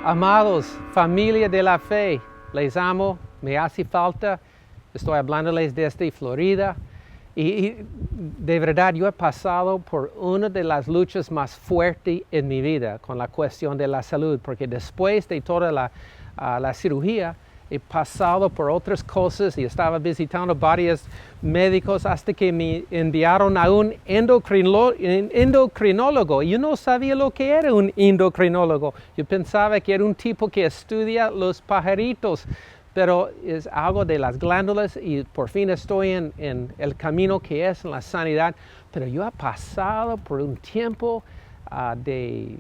Amados, familia de la fe, les amo, me hace falta, estoy hablándoles desde Florida y de verdad yo he pasado por una de las luchas más fuertes en mi vida con la cuestión de la salud, porque después de toda la cirugía he pasado por otras cosas y estaba visitando varios médicos hasta que me enviaron a un endocrinólogo. Yo no sabía lo que era un endocrinólogo. Yo pensaba que era un tipo que estudia los pajaritos, pero es algo de las glándulas y por fin estoy en el camino que es en la sanidad. Pero yo he pasado por un tiempo de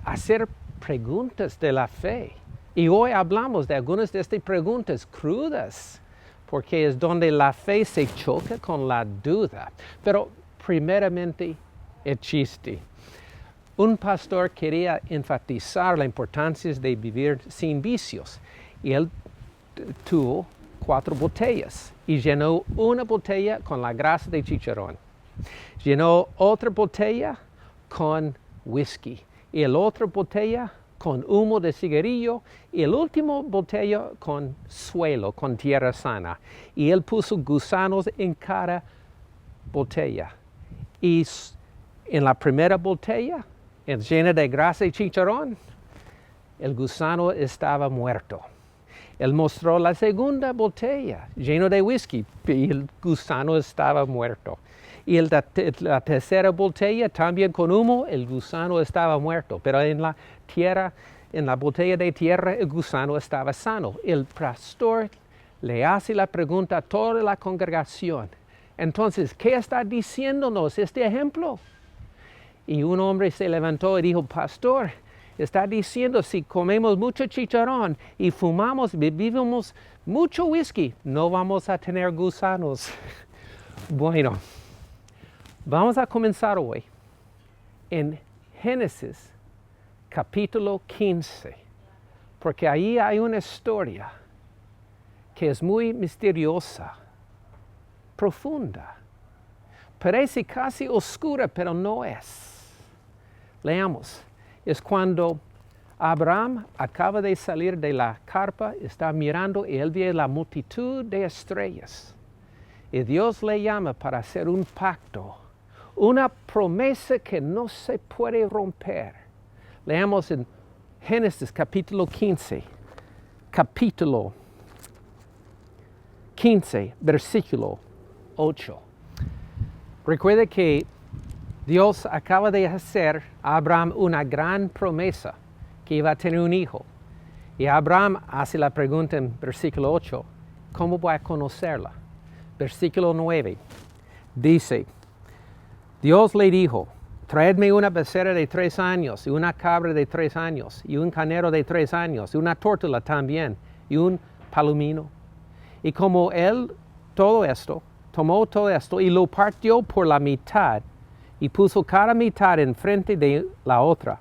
hacer preguntas de la fe. Y hoy hablamos de algunas de estas preguntas crudas, porque es donde la fe se choca con la duda. Pero primeramente, el chiste. Un pastor quería enfatizar la importancia de vivir sin vicios. Y él tuvo 4 botellas y llenó una botella con la grasa de chicharrón. Llenó otra botella con whisky y la otra botella con humo de cigarrillo y el último botella con suelo, con tierra sana. Y él puso gusanos en cada botella. Y en la primera botella, llena de grasa y chicharrón, el gusano estaba muerto. Él mostró la segunda botella, llena de whisky, y el gusano estaba muerto. Y la tercera botella, también con humo, el gusano estaba muerto. Pero en la tierra, en la botella de tierra, el gusano estaba sano. El pastor le hace la pregunta a toda la congregación. Entonces, ¿qué está diciéndonos este ejemplo? Y un hombre se levantó y dijo, pastor, está diciendo si comemos mucho chicharrón y fumamos, bebimos mucho whisky, no vamos a tener gusanos. Bueno, vamos a comenzar hoy en Génesis capítulo 15, porque ahí hay una historia que es muy misteriosa, profunda, parece casi oscura, pero no es. Leamos. Es cuando Abraham acaba de salir de la carpa, está mirando y él ve la multitud de estrellas. Y Dios le llama para hacer un pacto, una promesa que no se puede romper. Leamos en Génesis capítulo 15, versículo 8. Recuerde que Dios acaba de hacer a Abraham una gran promesa, que iba a tener un hijo. Y Abraham hace la pregunta en versículo 8, ¿cómo voy a conocerla? Versículo 9 dice, Dios le dijo, traedme una becerra de 3 años, y una cabra de 3 años, y un carnero de 3 años, y una tórtola también, y un palomino. Y como él tomó todo esto, y lo partió por la mitad, y puso cada mitad enfrente de la otra,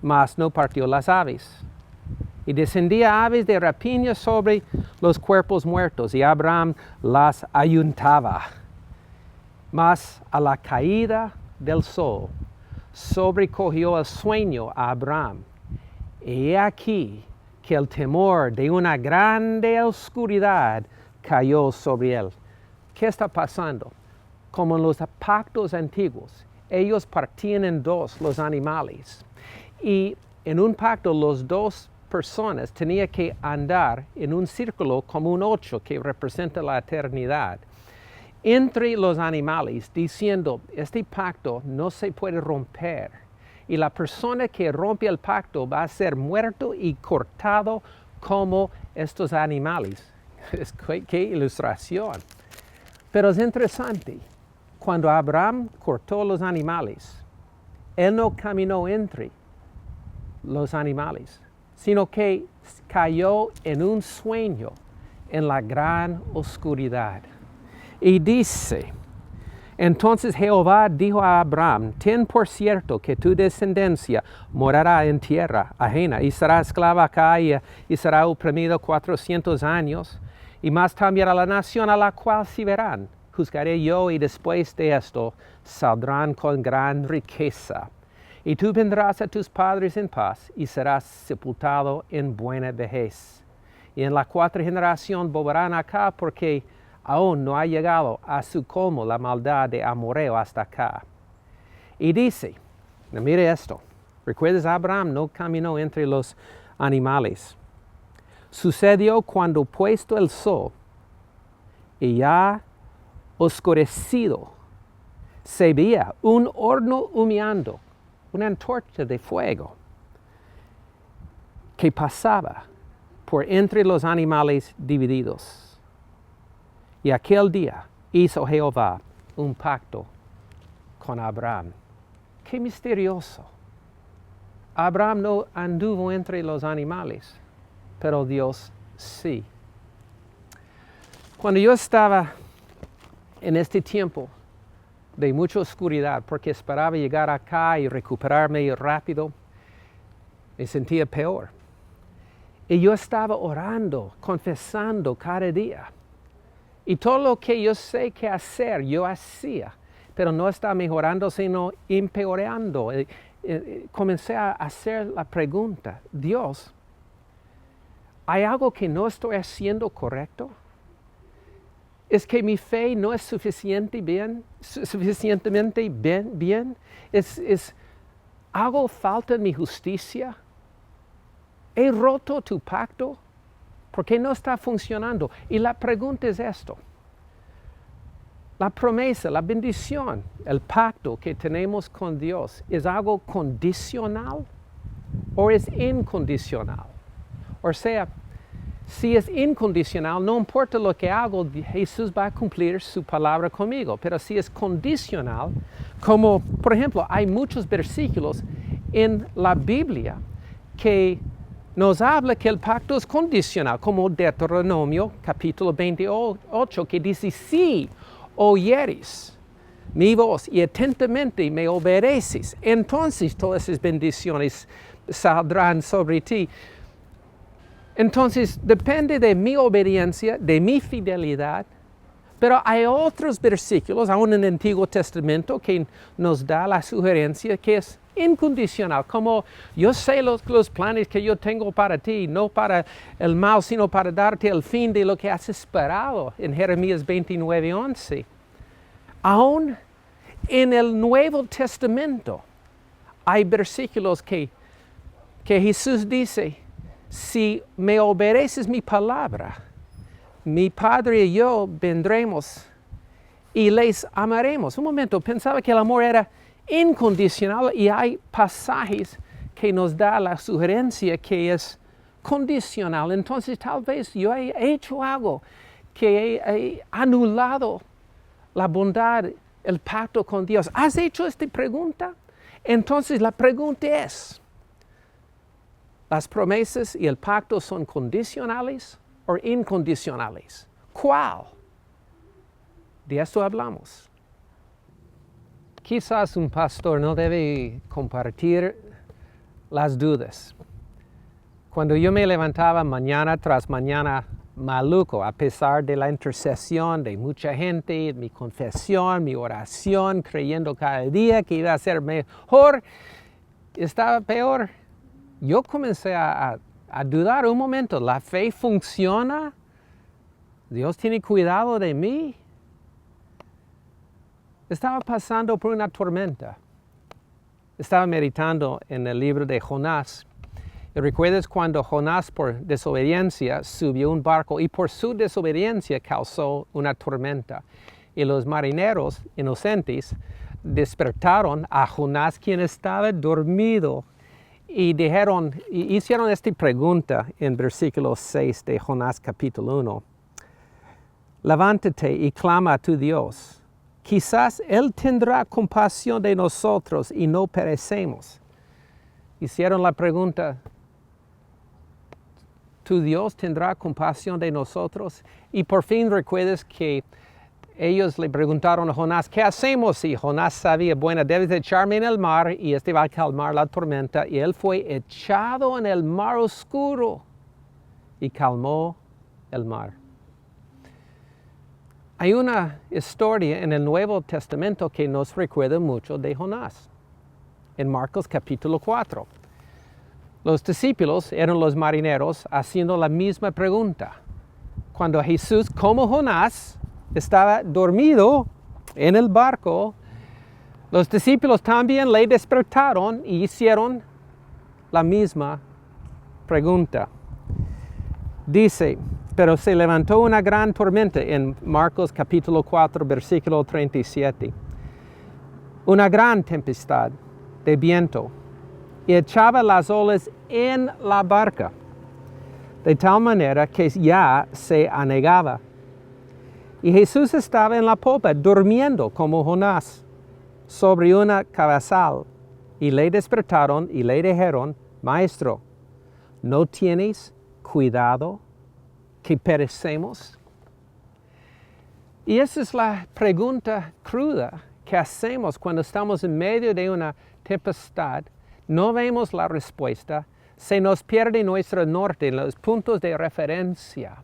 mas no partió las aves. Y descendía aves de rapiña sobre los cuerpos muertos, y Abraham las ayuntaba. Mas a la caída del sol, sobrecogió el sueño a Abraham. Y he aquí que el temor de una grande oscuridad cayó sobre él. ¿Qué está pasando? Como en los pactos antiguos, ellos partían en 2 los animales. Y en un pacto, las 2 personas tenían que andar en un círculo como un 8 que representa la eternidad. Entre los animales, diciendo, este pacto no se puede romper. Y la persona que rompe el pacto va a ser muerto y cortado como estos animales. ¡Qué ilustración! Pero es interesante. Cuando Abraham cortó los animales, él no caminó entre los animales, sino que cayó en un sueño en la gran oscuridad. Y dice, entonces Jehová dijo a Abraham, ten por cierto que tu descendencia morará en tierra ajena y será esclava acá y será oprimido 400 años, y más también a la nación a la cual se verán. Juzgaré yo y después de esto saldrán con gran riqueza. Y tú vendrás a tus padres en paz y serás sepultado en buena vejez. Y en la cuarta generación volverán acá porque aún no ha llegado a su colmo la maldad de Amorreo hasta acá. Y dice, mire esto, ¿recuerdas Abraham no caminó entre los animales? Sucedió cuando puesto el sol y ya oscurecido, se veía un horno humeando, una antorcha de fuego que pasaba por entre los animales divididos. Y aquel día hizo Jehová un pacto con Abraham. ¡Qué misterioso! Abraham no anduvo entre los animales, pero Dios sí. Cuando yo estaba en este tiempo de mucha oscuridad, porque esperaba llegar acá y recuperarme rápido, me sentía peor. Y yo estaba orando, confesando cada día. Y todo lo que yo sé que hacer, yo hacía. Pero no estaba mejorando, sino empeorando. Comencé a hacer la pregunta, Dios, ¿hay algo que no estoy haciendo correcto? ¿Es que mi fe no es suficientemente bien? ¿Hago falta en mi justicia? ¿He roto tu pacto? ¿Por qué no está funcionando? Y la pregunta es esto. La promesa, la bendición, el pacto que tenemos con Dios, ¿es algo condicional o es incondicional? O sea, si es incondicional, no importa lo que hago, Jesús va a cumplir su palabra conmigo. Pero si es condicional, como por ejemplo, hay muchos versículos en la Biblia que nos habla que el pacto es condicional, como Deuteronomio capítulo 28, que dice, si oyeres mi voz y atentamente me obedeces, entonces todas esas bendiciones saldrán sobre ti. Entonces, depende de mi obediencia, de mi fidelidad, pero hay otros versículos, aún en el Antiguo Testamento, que nos da la sugerencia que es incondicional, como yo sé los planes que yo tengo para ti, no para el mal, sino para darte el fin de lo que has esperado, en Jeremías 29:11. Aún en el Nuevo Testamento hay versículos que Jesús dice, si me obedeces mi palabra, mi Padre y yo vendremos y les amaremos. Un momento, pensaba que el amor era incondicional y hay pasajes que nos da la sugerencia que es condicional. Entonces tal vez yo he hecho algo que he anulado la bondad, el pacto con Dios. ¿Has hecho esta pregunta? Entonces la pregunta es, ¿las promesas y el pacto son condicionales o incondicionales? ¿Cuál? De esto hablamos. Quizás un pastor no debe compartir las dudas. Cuando yo me levantaba mañana tras mañana maluco, a pesar de la intercesión de mucha gente, mi confesión, mi oración, creyendo cada día que iba a ser mejor, estaba peor. Yo comencé a dudar un momento, ¿la fe funciona? ¿Dios tiene cuidado de mí? Estaba pasando por una tormenta. Estaba meditando en el libro de Jonás. ¿Y recuerdas cuando Jonás por desobediencia subió a un barco y por su desobediencia causó una tormenta? Y los marineros inocentes despertaron a Jonás, quien estaba dormido. Y hicieron esta pregunta en versículo 6 de Jonás capítulo 1. Levántate y clama a tu Dios. Quizás Él tendrá compasión de nosotros y no perecemos. Hicieron la pregunta, ¿tu Dios tendrá compasión de nosotros? Y por fin recuerdas que ellos le preguntaron a Jonás, ¿qué hacemos? Y Jonás sabía, bueno, debes echarme en el mar y este va a calmar la tormenta. Y él fue echado en el mar oscuro y calmó el mar. Hay una historia en el Nuevo Testamento que nos recuerda mucho de Jonás. en Marcos capítulo 4. Los discípulos eran los marineros haciendo la misma pregunta. Cuando Jesús, como Jonás, estaba dormido en el barco, los discípulos también le despertaron y hicieron la misma pregunta. Dice, pero se levantó una gran tormenta en Marcos capítulo 4, versículo 37. Una gran tempestad de viento y echaba las olas en la barca, de tal manera que ya se anegaba. Y Jesús estaba en la popa, durmiendo como Jonás, sobre una cabezal. Y le despertaron y le dijeron, Maestro, ¿no tienes cuidado que perecemos? Y esa es la pregunta cruda que hacemos cuando estamos en medio de una tempestad. No vemos la respuesta, se nos pierde nuestro norte en los puntos de referencia.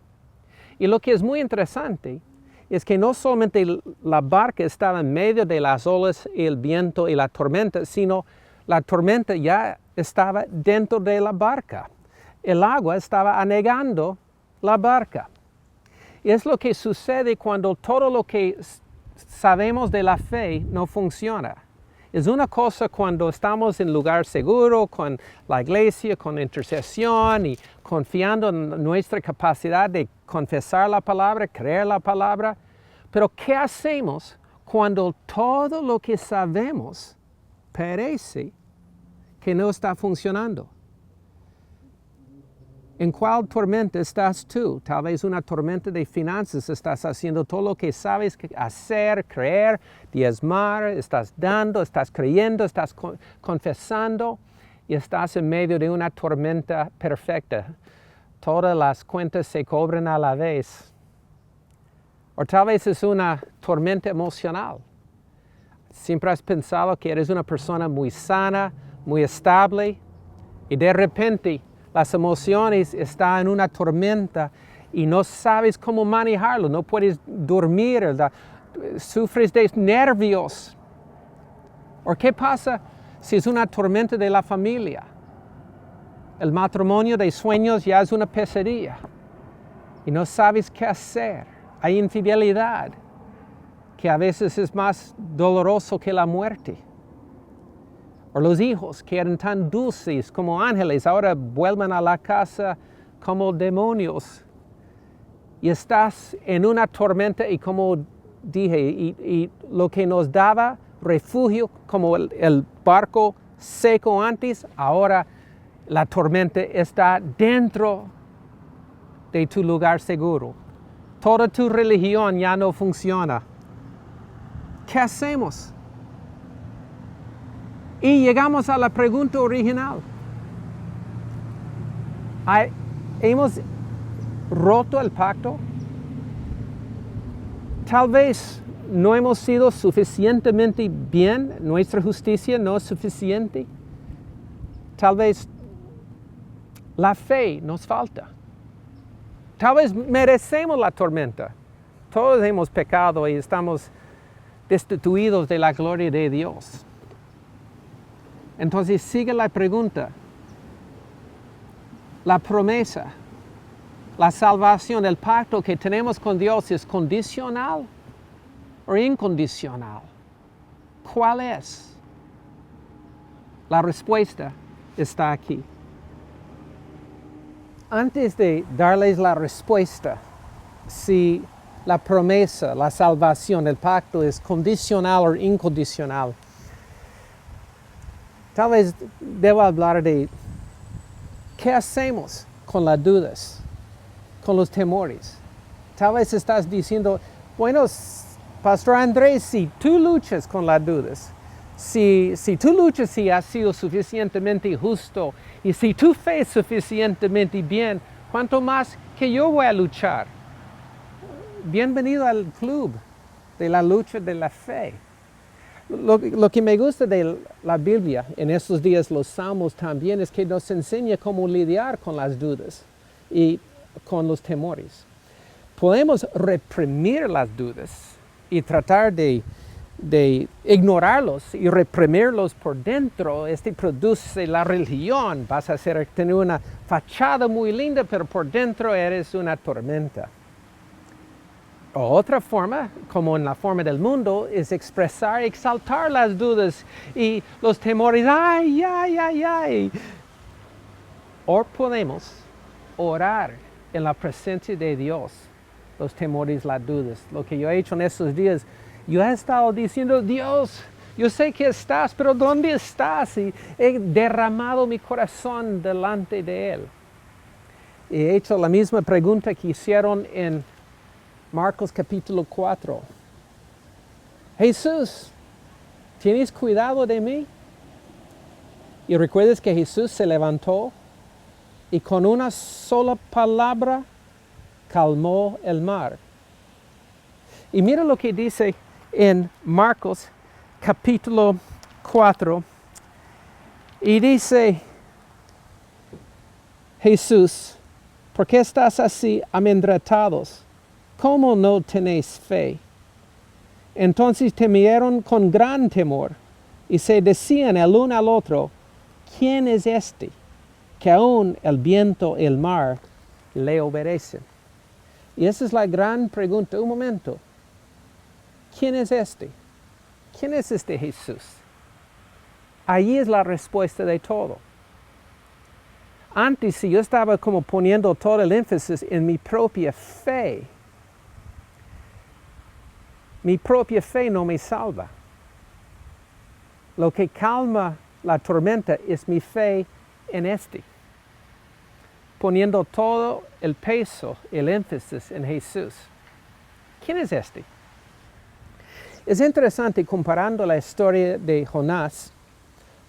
Y lo que es muy interesante es que no solamente la barca estaba en medio de las olas, el viento y la tormenta, sino la tormenta ya estaba dentro de la barca. El agua estaba anegando la barca. Y es lo que sucede cuando todo lo que sabemos de la fe no funciona. Es una cosa cuando estamos en lugar seguro, con la iglesia, con intercesión y confiando en nuestra capacidad de confesar la palabra, creer la palabra. Pero ¿qué hacemos cuando todo lo que sabemos parece que no está funcionando? ¿En cuál tormenta estás tú? Tal vez una tormenta de finanzas. Estás haciendo todo lo que sabes hacer, creer, diezmar, estás dando, estás creyendo, estás confesando y estás en medio de una tormenta perfecta. Todas las cuentas se cobran a la vez. O tal vez es una tormenta emocional. Siempre has pensado que eres una persona muy sana, muy estable y de repente las emociones están en una tormenta y no sabes cómo manejarlo, no puedes dormir, sufres de nervios. ¿O qué pasa si es una tormenta de la familia? El matrimonio de sueños ya es una pesadilla y no sabes qué hacer. Hay infidelidad que a veces es más doloroso que la muerte. O los hijos que eran tan dulces como ángeles, ahora vuelven a la casa como demonios. Y estás en una tormenta y como dije, y lo que nos daba refugio, como el barco seco antes, ahora la tormenta está dentro de tu lugar seguro. Toda tu religión ya no funciona. ¿Qué hacemos? Y llegamos a la pregunta original. ¿Hemos roto el pacto? Tal vez no hemos sido suficientemente bien, nuestra justicia no es suficiente. Tal vez la fe nos falta. Tal vez merecemos la tormenta. Todos hemos pecado y estamos destituidos de la gloria de Dios. Entonces sigue la pregunta. La promesa, la salvación, el pacto que tenemos con Dios, ¿es condicional o incondicional? ¿Cuál es? La respuesta está aquí. Antes de darles la respuesta, si la promesa, la salvación, el pacto es condicional o incondicional, tal vez debo hablar de qué hacemos con las dudas, con los temores. Tal vez estás diciendo, bueno, Pastor Andrés, si tú luchas con las dudas, si tú luchas y has sido suficientemente justo y si tu fe es suficientemente bien, ¿cuánto más que yo voy a luchar? Bienvenido al club de la lucha de la fe. Lo que me gusta de la Biblia, en estos días los Salmos también, es que nos enseña cómo lidiar con las dudas y con los temores. Podemos reprimir las dudas y tratar de de ignorarlos y reprimirlos por dentro, produce la religión. Vas a tener una fachada muy linda, pero por dentro eres una tormenta. O otra forma, como en la forma del mundo, es expresar, exaltar las dudas y los temores. ¡Ay, ay, ay, ay! O podemos orar en la presencia de Dios, los temores, las dudas. Lo que yo he hecho en estos días, yo he estado diciendo, Dios, yo sé que estás, pero ¿dónde estás? Y he derramado mi corazón delante de Él. Y he hecho la misma pregunta que hicieron en Marcos capítulo 4. Jesús, ¿tienes cuidado de mí? Y recuerdas que Jesús se levantó y con una sola palabra calmó el mar. Y mira lo que dice en Marcos capítulo 4. Y dice Jesús, ¿por qué estás así amedrentados? ¿Cómo no tenéis fe? Entonces temieron con gran temor y se decían el uno al otro, ¿quién es este? Que aún el viento y el mar le obedecen. Y esa es la gran pregunta. Un momento. ¿Quién es este? ¿Quién es este Jesús? Ahí es la respuesta de todo. Antes, si yo estaba como poniendo todo el énfasis en mi propia fe, mi propia fe no me salva. Lo que calma la tormenta es mi fe en este. Poniendo todo el peso, el énfasis en Jesús. ¿Quién es este? Es interesante comparando la historia de Jonás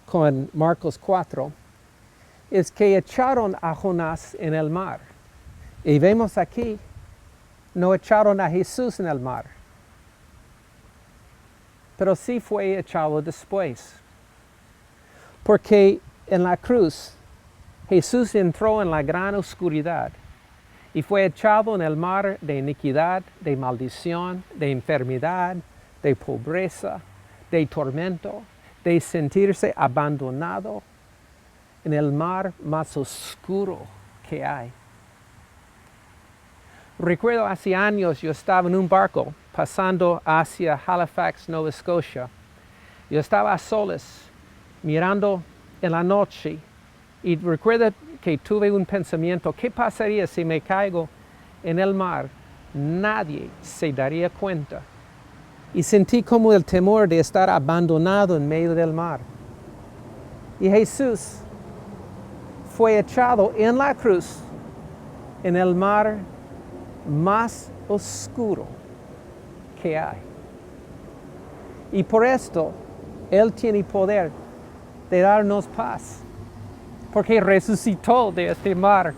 con Marcos 4, es que echaron a Jonás en el mar. Y vemos aquí, no echaron a Jesús en el mar, pero sí fue echado después. Porque en la cruz, Jesús entró en la gran oscuridad y fue echado en el mar de iniquidad, de maldición, de enfermedad, de pobreza, de tormento, de sentirse abandonado en el mar más oscuro que hay. Recuerdo hace años yo estaba en un barco pasando hacia Halifax, Nova Scotia. Yo estaba a solas, mirando en la noche, y recuerdo que tuve un pensamiento, ¿qué pasaría si me caigo en el mar? Nadie se daría cuenta. Y sentí como el temor de estar abandonado en medio del mar. Y Jesús fue echado en la cruz, en el mar más oscuro que hay. Y por esto, Él tiene poder de darnos paz, porque resucitó de este mar.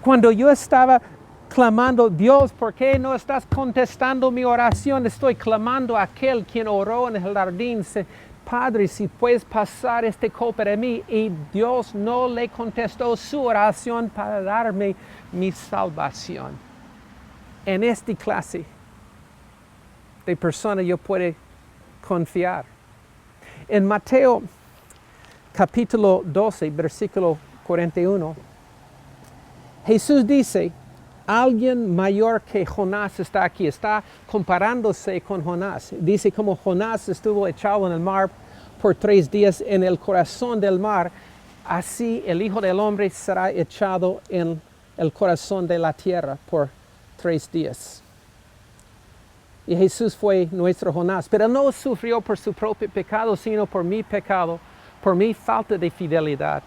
Cuando yo estaba clamando, Dios, ¿por qué no estás contestando mi oración? Estoy clamando a aquel quien oró en el jardín, Padre, si puedes pasar este copa de mí. Y Dios no le contestó su oración para darme mi salvación. En esta clase de persona yo puedo confiar. En Mateo capítulo 12, versículo 41, Jesús dice, alguien mayor que Jonás está aquí, está comparándose con Jonás. Dice como Jonás estuvo echado en el mar por 3 días en el corazón del mar, así el Hijo del Hombre será echado en el corazón de la tierra por 3 días. Y Jesús fue nuestro Jonás, pero no sufrió por su propio pecado, sino por mi pecado, por mi falta de fidelidad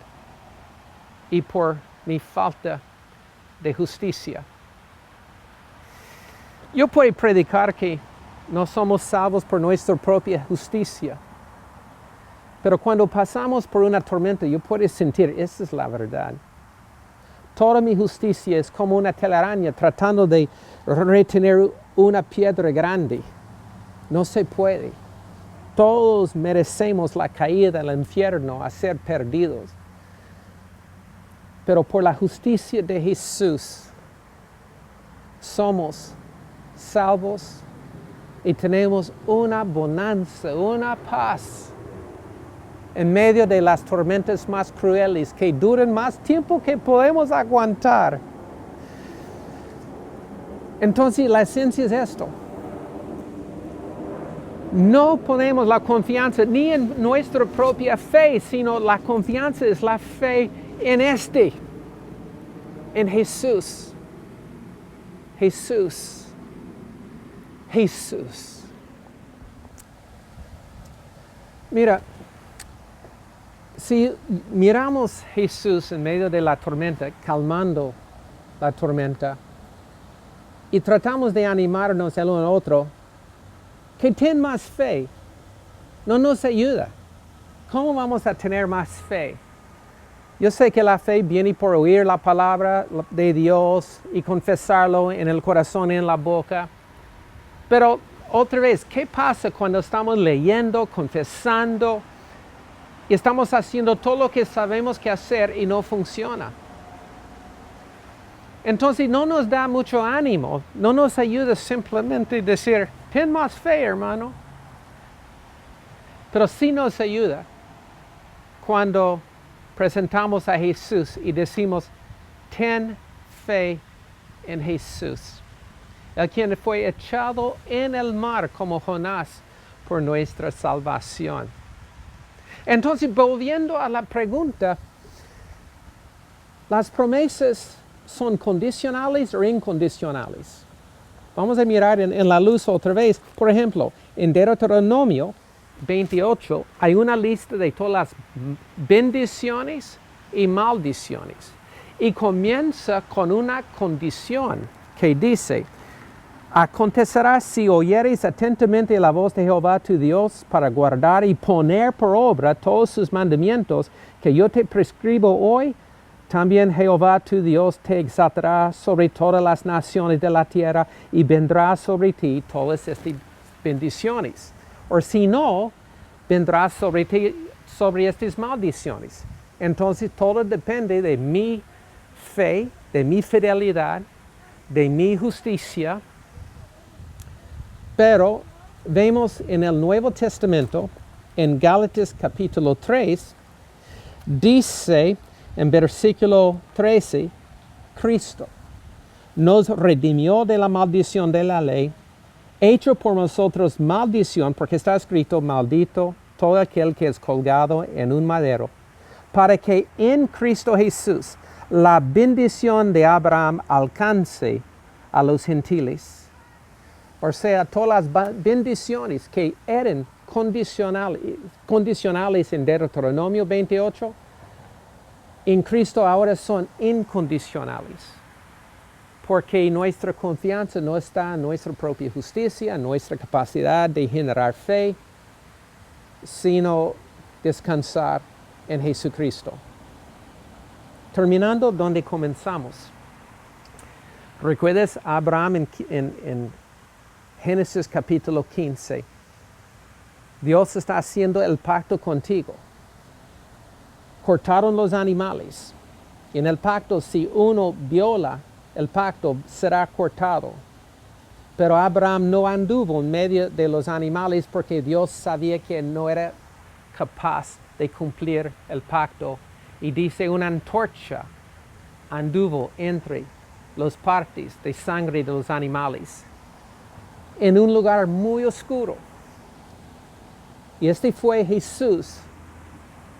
y por mi falta de justicia. Yo puedo predicar que no somos salvos por nuestra propia justicia, pero cuando pasamos por una tormenta, yo puedo sentir, esa es la verdad. Toda mi justicia es como una telaraña tratando de retener una piedra grande. No se puede. Todos merecemos la caída al infierno, a ser perdidos. Pero por la justicia de Jesús, somos salvos y tenemos una bonanza, una paz en medio de las tormentas más crueles que duran más tiempo que podemos aguantar. Entonces la esencia es esto. No ponemos la confianza ni en nuestra propia fe, sino la confianza es la fe en Jesús. Jesús. Jesús. Mira, si miramos a Jesús en medio de la tormenta, calmando la tormenta, y tratamos de animarnos el uno al otro, que ten más fe, no nos ayuda. ¿Cómo vamos a tener más fe? Yo sé que la fe viene por oír la palabra de Dios y confesarlo en el corazón y en la boca. Pero otra vez, ¿qué pasa cuando estamos leyendo, confesando y estamos haciendo todo lo que sabemos que hacer y no funciona? Entonces no nos da mucho ánimo, no nos ayuda simplemente decir, ten más fe, hermano. Pero sí nos ayuda cuando presentamos a Jesús y decimos, ten fe en Jesús, el quien fue echado en el mar como Jonás por nuestra salvación. Entonces, volviendo a la pregunta, ¿las promesas son condicionales o incondicionales? Vamos a mirar en la luz otra vez. Por ejemplo, en Deuteronomio 28 hay una lista de todas las bendiciones y maldiciones. Y comienza con una condición que dice, acontecerá si oyeres atentamente la voz de Jehová tu Dios para guardar y poner por obra todos sus mandamientos que yo te prescribo hoy, también Jehová tu Dios te exaltará sobre todas las naciones de la tierra y vendrá sobre ti todas estas bendiciones. O si no, vendrá sobre ti sobre estas maldiciones. Entonces todo depende de mi fe, de mi fidelidad, de mi justicia. Pero vemos en el Nuevo Testamento, en Gálatas capítulo 3, dice en versículo 13, Cristo nos redimió de la maldición de la ley, hecho por nosotros maldición, porque está escrito, maldito todo aquel que es colgado en un madero, para que en Cristo Jesús la bendición de Abraham alcance a los gentiles. O sea, todas las bendiciones que eran condicionales en Deuteronomio 28, en Cristo ahora son incondicionales. Porque nuestra confianza no está en nuestra propia justicia, en nuestra capacidad de generar fe, sino descansar en Jesucristo. Terminando donde comenzamos. ¿Recuerdas a Abraham en Génesis capítulo 15? Dios está haciendo el pacto contigo. Cortaron los animales. En el pacto, si uno viola el pacto, será cortado. Pero Abraham no anduvo en medio de los animales porque Dios sabía que no era capaz de cumplir el pacto. Y dice, una antorcha anduvo entre las partes de sangre de los animales en un lugar muy oscuro. Y este fue Jesús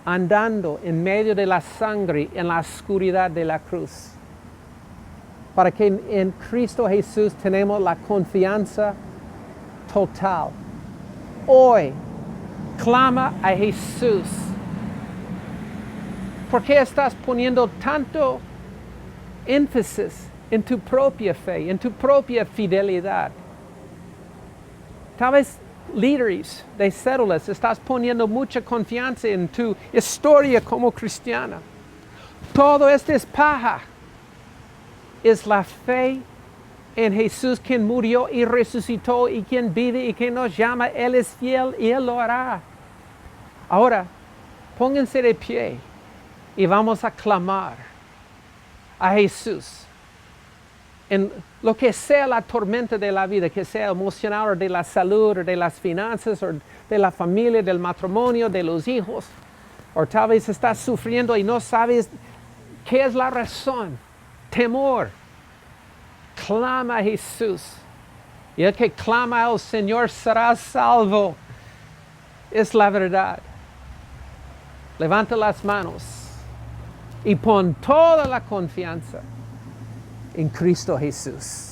andando en medio de la sangre en la oscuridad de la cruz. Para que en Cristo Jesús tenemos la confianza total. Hoy, clama a Jesús. ¿Por qué estás poniendo tanto énfasis en tu propia fe, en tu propia fidelidad? Tal vez líderes de células estás poniendo mucha confianza en tu historia como cristiana. Todo esto es paja. Es la fe en Jesús quien murió y resucitó y quien vive y quien nos llama. Él es fiel y Él lo hará. Ahora, pónganse de pie y vamos a clamar a Jesús. en lo que sea la tormenta de la vida, que sea emocional o de la salud o de las finanzas o de la familia, del matrimonio, de los hijos, o tal vez estás sufriendo y no sabes qué es la razón, temor, clama a Jesús. Y el que clama al Señor será salvo. Es la verdad. Levanta las manos y pon toda la confianza en Cristo Jesús.